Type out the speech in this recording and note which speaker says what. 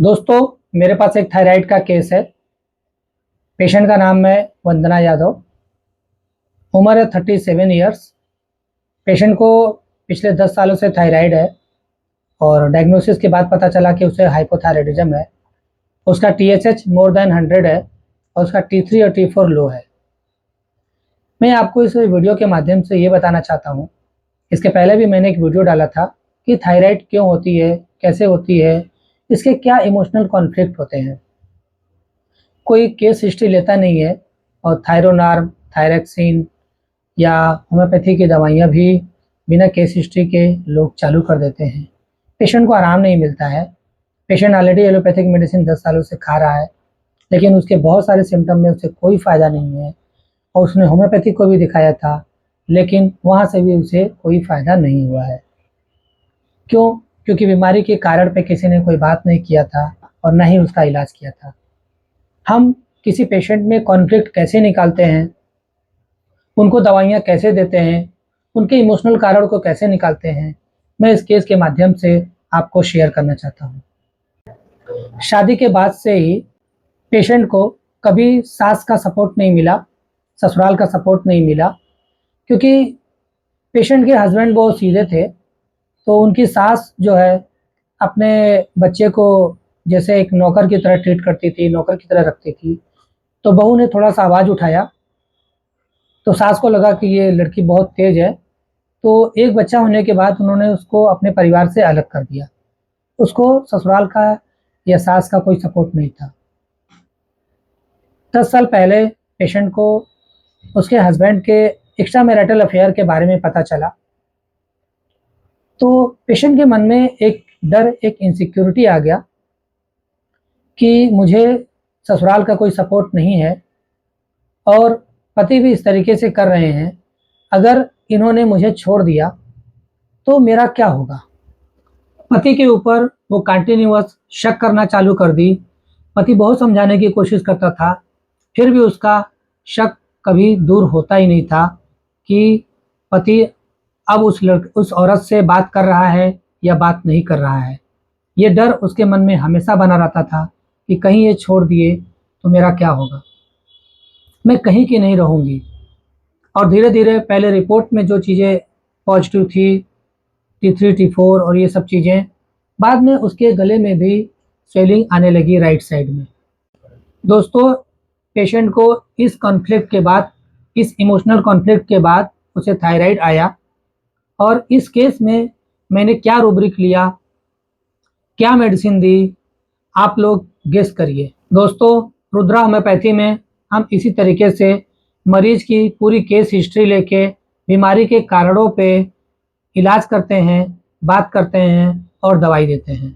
Speaker 1: दोस्तों, मेरे पास एक थायराइड का केस है। पेशेंट का नाम है वंदना यादव। उम्र है 37 इयर्स। पेशेंट को पिछले 10 सालों से थायराइड है और डायग्नोसिस के बाद पता चला कि उसे हाइपोथायराइडिज्म है। उसका TSH मोर देन 100 है और उसका T3 और T4 लो है। मैं आपको इस वीडियो के माध्यम से ये बताना चाहता हूँ, इसके पहले भी मैंने एक वीडियो डाला था कि थायराइड क्यों होती है, कैसे होती है, इसके क्या इमोशनल कॉन्फ्लिक्ट होते हैं। कोई केस हिस्ट्री लेता नहीं है और थायरोनार्म, थायरेक्सिन या होम्योपैथी की दवाइयाँ भी बिना केस हिस्ट्री के लोग चालू कर देते हैं। पेशेंट को आराम नहीं मिलता है। पेशेंट ऑलरेडी एलोपैथिक मेडिसिन 10 सालों से खा रहा है, लेकिन उसके बहुत सारे सिम्टम में उसे कोई फ़ायदा नहीं है और उसने होम्योपैथी को भी दिखाया था, लेकिन वहाँ से भी उसे कोई फ़ायदा नहीं हुआ है। क्यों? क्योंकि बीमारी के कारण पे किसी ने कोई बात नहीं किया था और ना ही उसका इलाज किया था। हम किसी पेशेंट में कॉन्फ्लिक्ट कैसे निकालते हैं, उनको दवाइयाँ कैसे देते हैं, उनके इमोशनल कारण को कैसे निकालते हैं, मैं इस केस के माध्यम से आपको शेयर करना चाहता हूँ। शादी के बाद से ही पेशेंट को कभी सास का सपोर्ट नहीं मिला, ससुराल का सपोर्ट नहीं मिला, क्योंकि पेशेंट के हस्बैंड बहुत सीधे थे। तो उनकी सास जो है अपने बच्चे को जैसे एक नौकर की तरह ट्रीट करती थी, नौकर की तरह रखती थी। तो बहू ने थोड़ा-सा आवाज़ उठाया, तो सास को लगा कि ये लड़की बहुत तेज़ है, तो एक बच्चा होने के बाद उन्होंने उसको अपने परिवार से अलग कर दिया। उसको ससुराल का या सास का कोई सपोर्ट नहीं था। 10 साल पहले पेशेंट को उसके हस्बैंड के एक्स्ट्रा मैरिटल अफेयर के बारे में पता चला, तो पेशेंट के मन में एक डर, एक इनसिक्योरिटी आ गया कि मुझे ससुराल का कोई सपोर्ट नहीं है और पति भी इस तरीके से कर रहे हैं, अगर इन्होंने मुझे छोड़ दिया तो मेरा क्या होगा? पति के ऊपर वो कंटिन्यूअस शक करना चालू कर दी। पति बहुत समझाने की कोशिश करता था, फिर भी उसका शक कभी दूर होता ही नहीं था कि पति अब उस औरत से बात कर रहा है या बात नहीं कर रहा है। ये डर उसके मन में हमेशा बना रहता था कि कहीं ये छोड़ दिए तो मेरा क्या होगा? मैं कहीं की नहीं रहूँगी। और धीरे-धीरे पहले रिपोर्ट में जो चीज़ें पॉजिटिव थी, T3, T4 और ये सब चीज़ें, बाद में उसके गले में भी स्वेलिंग आने लगी राइट साइड में। दोस्तों, पेशेंट को इस कॉन्फ्लिक्ट के बाद, इस इमोशनल कॉन्फ्लिक्ट के बाद उसे थायराइड आया और इस केस में मैंने क्या रूब्रिक लिया, क्या मेडिसिन दी, आप लोग गेस करिए। दोस्तों, रुद्रा होम्योपैथी में हम इसी तरीके से मरीज की पूरी केस हिस्ट्री लेके बीमारी के कारणों पे इलाज करते हैं, बात करते हैं और दवाई देते हैं।